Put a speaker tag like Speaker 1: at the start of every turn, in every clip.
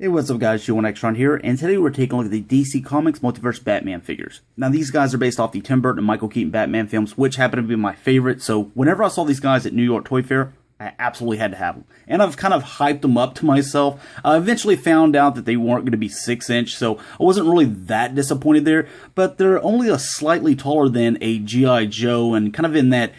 Speaker 1: Hey, what's up guys, G1Xtron here, and today we're taking a look at the DC Comics Multiverse Batman figures. Now these guys are based off the Tim Burton and Michael Keaton Batman films, which happen to be my favorite, so whenever I saw these guys at New York Toy Fair, I absolutely had to have them. And I've kind of hyped them up to myself. I eventually found out that they weren't going to be 6-inch, so I wasn't really that disappointed there, but they're only a slightly taller than a G.I. Joe and kind of in that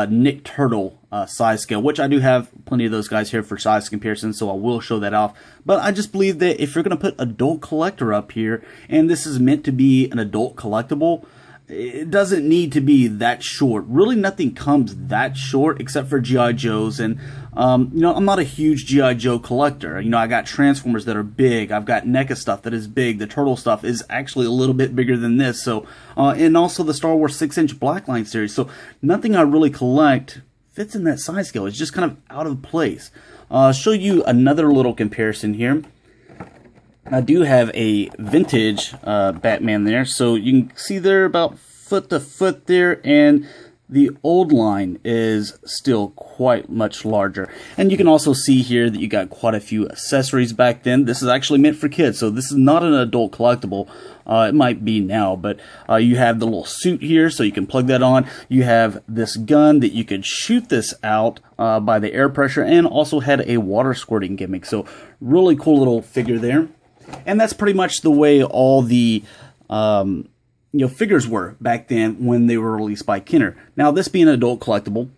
Speaker 1: Nick Turtle size scale, which I do have plenty of those guys here for size comparison, so I will show that off. But I just believe that if you're going to put adult collector up here, and this is meant to be an adult collectible, it doesn't need to be that short. Really nothing comes that short except for G.I. Joes, and I'm not a huge G.I. Joe collector. I got Transformers that are big, I've got NECA stuff that is big, the Turtle stuff is actually a little bit bigger than this, so and also the Star Wars 6-inch Blackline series, so nothing I really collect fits in that size scale. It's just kind of out of place. I'll show you another little comparison here. I do have a vintage Batman there, so you can see they're about foot to foot there, and the old line is still quite much larger. And you can also see here that you got quite a few accessories back then. This is actually meant for kids, so this is not an adult collectible. It might be now, but you have the little suit here, so you can plug that on. You have this gun that you could shoot this out by the air pressure, and also had a water squirting gimmick. So really cool little figure there. And that's pretty much the way all the figures were back then when they were released by Kenner. Now, this being an adult collectible,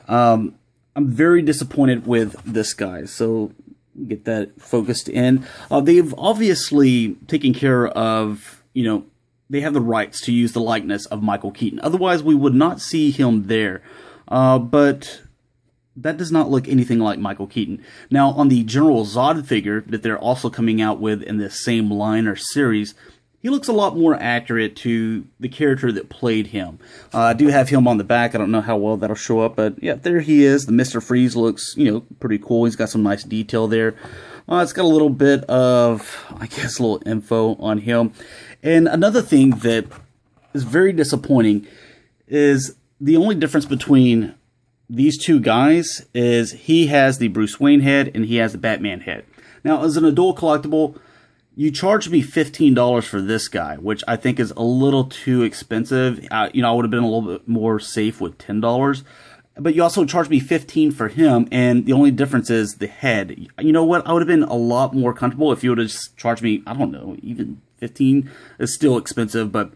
Speaker 1: I'm very disappointed with this guy. So get that focused in. They've obviously taken care of, they have the rights to use the likeness of Michael Keaton. Otherwise, we would not see him there. But that does not look anything like Michael Keaton. Now, on the General Zod figure that they're also coming out with in this same line or series, he looks a lot more accurate to the character that played him. I do have him on the back. I don't know how well that'll show up, but yeah, there he is. The Mr. Freeze looks, pretty cool. He's got some nice detail there. It's got a little bit of, a little info on him. And another thing that is very disappointing is the only difference between these two guys is he has the Bruce Wayne head and he has the Batman head. Now, as an adult collectible, you charged me $15 for this guy, which I think is a little too expensive. I would have been a little bit more safe with $10. But you also charged me $15 for him, and the only difference is the head. You know what? I would have been a lot more comfortable if you would have just charged me, I don't know, even $15 is still expensive, but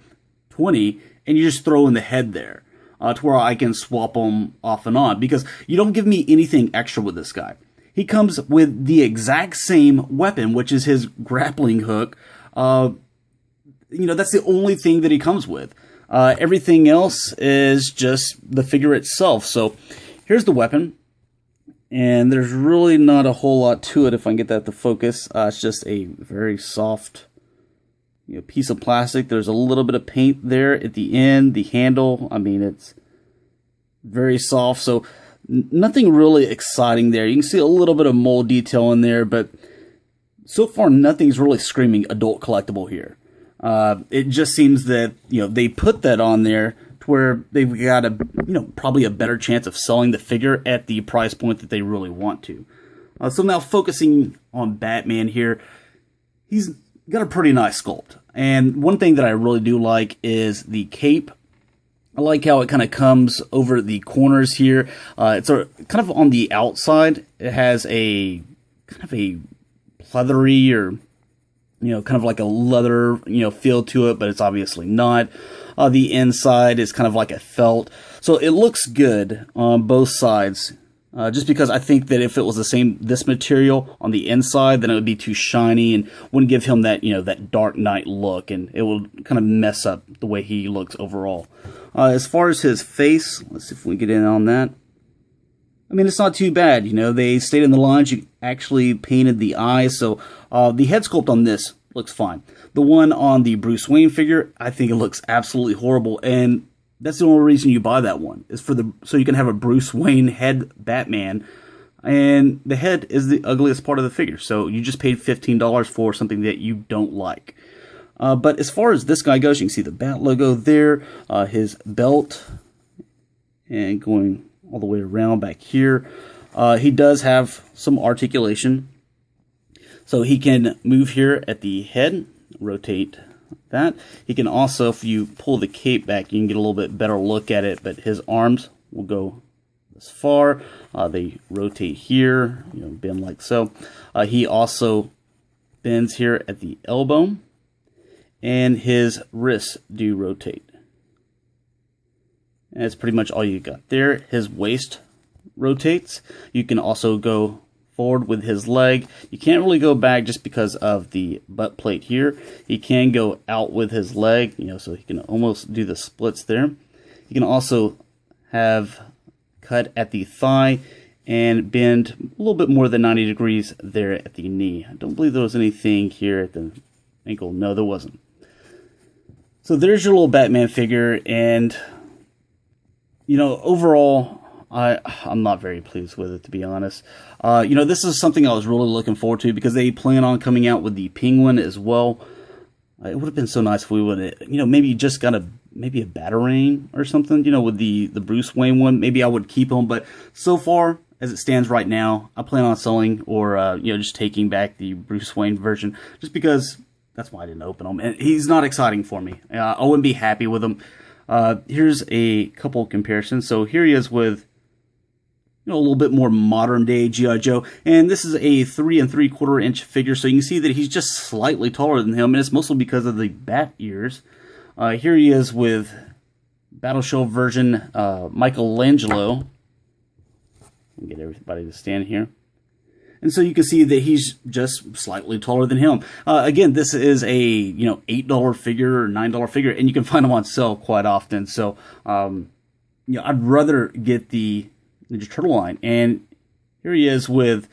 Speaker 1: $20, and you just throw in the head there. To where I can swap them off and on, because you don't give me anything extra with this guy. He comes with the exact same weapon, which is his grappling hook. That's the only thing that he comes with. Everything else is just the figure itself. So here's the weapon, and there's really not a whole lot to it if I can get that to focus. It's just a very soft piece of plastic. There's a little bit of paint there at the end. The handle, it's very soft, so nothing really exciting there. You can see a little bit of mold detail in there, but so far nothing's really screaming adult collectible here. It just seems that they put that on there to where they've got a probably a better chance of selling the figure at the price point that they really want to. So now focusing on Batman here, he's got a pretty nice sculpt. And one thing that I really do like is the cape. I like how it kind of comes over the corners here. It's kind of on the outside. It has a kind of a pleathery or, kind of like a leather, feel to it, but it's obviously not. The inside is kind of like a felt. So it looks good on both sides. Just because I think that if it was this material on the inside, then it would be too shiny and wouldn't give him that, that Dark Knight look, and it will kind of mess up the way he looks overall. As far as his face, let's see if we can get in on that. It's not too bad, they stayed in the lines. You actually painted the eyes, so the head sculpt on this looks fine. The one on the Bruce Wayne figure, I think it looks absolutely horrible, and that's the only reason you buy that one, is so you can have a Bruce Wayne head Batman, and the head is the ugliest part of the figure, so you just paid $15 for something that you don't like. But as far as this guy goes, you can see the Bat logo there, his belt, and going all the way around back here. He does have some articulation. So he can move here at the head, rotate that. He can also, if you pull the cape back, you can get a little bit better look at it, but his arms will go this far. They rotate here, bend like so. He also bends here at the elbow, and his wrists do rotate. And that's pretty much all you got there. His waist rotates. You can also go forward with his leg. You can't really go back just because of the butt plate here. He can go out with his leg, so he can almost do the splits there. You can also have cut at the thigh and bend a little bit more than 90 degrees there at the knee. I don't believe there was anything here at the ankle. No, there wasn't. So there's your little Batman figure, and overall, I'm not very pleased with it, to be honest. This is something I was really looking forward to because they plan on coming out with the Penguin as well. It would have been so nice if we would have, maybe just got a Batarang or something, with the Bruce Wayne one. Maybe I would keep him, but so far, as it stands right now, I plan on selling or, just taking back the Bruce Wayne version just because that's why I didn't open him. And he's not exciting for me. I wouldn't be happy with him. Here's a couple comparisons. So here he is with a little bit more modern day G.I. Joe, and this is a 3 3/4 inch figure, so you can see that he's just slightly taller than him, and it's mostly because of the bat ears. Here he is with Battle Show version Michelangelo. Get everybody to stand here. And so you can see that he's just slightly taller than him. Again, this is a $8 figure or $9 figure, and you can find them on sale quite often. So I'd rather get the Ninja Turtle line. And here he is with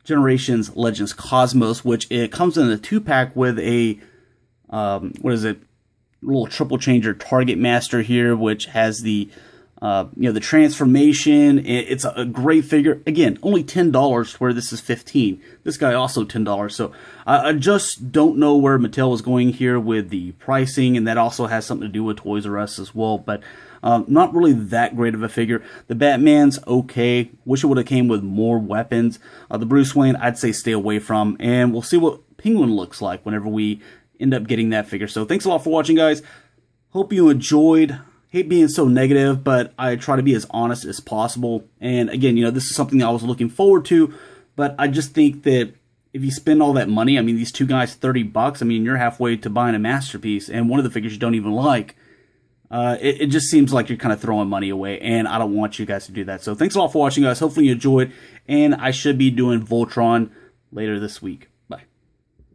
Speaker 1: Generations Legends Cosmos, which it comes in a 2-pack with a little triple changer Target Master here, which has the the transformation. It's a great figure. Again, only $10 where this is $15. This guy also $10. So I just don't know where Mattel is going here with the pricing, and that also has something to do with Toys R Us as well. But not really that great of a figure. The Batman's okay. Wish it would have came with more weapons. The Bruce Wayne, I'd say stay away from. And we'll see what Penguin looks like whenever we end up getting that figure. So thanks a lot for watching, guys. Hope you enjoyed. Hate being so negative, but I try to be as honest as possible. And again, this is something I was looking forward to, but I just think that if you spend all that money, I mean, these two guys, $30, I mean, you're halfway to buying a masterpiece, and one of the figures you don't even like. It just seems like you're kind of throwing money away, and I don't want you guys to do that. So thanks a lot for watching, guys. Hopefully you enjoyed, and I should be doing Voltron later this week.